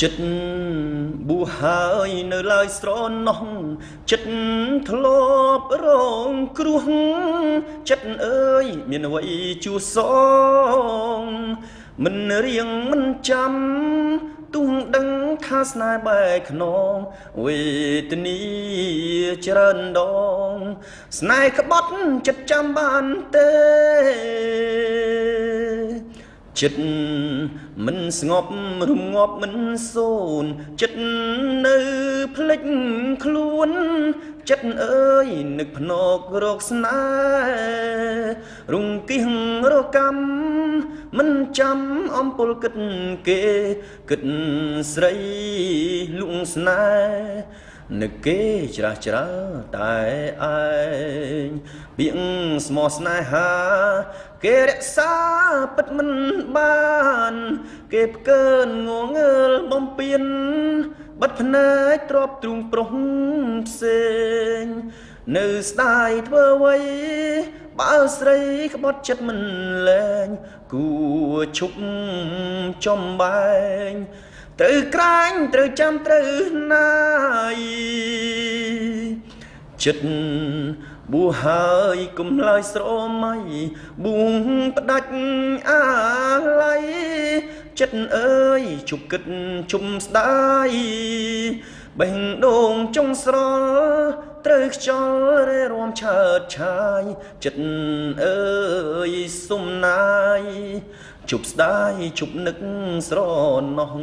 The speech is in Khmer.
ចិត្តប៊ូហើយនៅឡើយស្រណោះចិត្តធ្លាប់រងគ្រោះចិត្តអើយមានអ្វីជួសងមិនរៀងមិនចាំទុំដឹងថាស្នេហ៍បែកខ្នងវេទនីច្រើនដងស្នេហ៍ក្បត់ចិត្តចាំបានទេចិត្តមិនស្ងប់រងាប់មិនសូនចិត្តនៅភ្លេចខ្លួនចិត្តអើយនឹកភ្នែករកស្នេហ៍រង្គៀងរកម្មមិនចាំអំពុលគិតគេគិតស្រីលក់ស្នេហ៍នឹកគេច្រាស់ច្រើតែឯងពីងស្មោះស្នេហាគេរក្សាពិតមិនបានគេផ្កើនងងើលបំពេញបិទភ្នែកទ្របទ្រូងប្រុសផ្សេងនៅស្ដាយធ្វើអ្វីបើស្រីក្បត់ចិត្តមិនលែងគួឈប់ចំបែងត្រូវក្រាញ់ត្រូវចាំត្រូវណាយចិត្តបួហើយគុំឡើយស្រមៃបួងផ្ដាច់អាឡ័យចិត្តអើយជប់គិតជុំស្ដាយបេះដូងចុងស្រល់ត្រូវខ្យល់រេរាំឆើតឆាយចិត្តអើយសុំណាយជប់ស្ដាយជប់នឹកស្រណោះ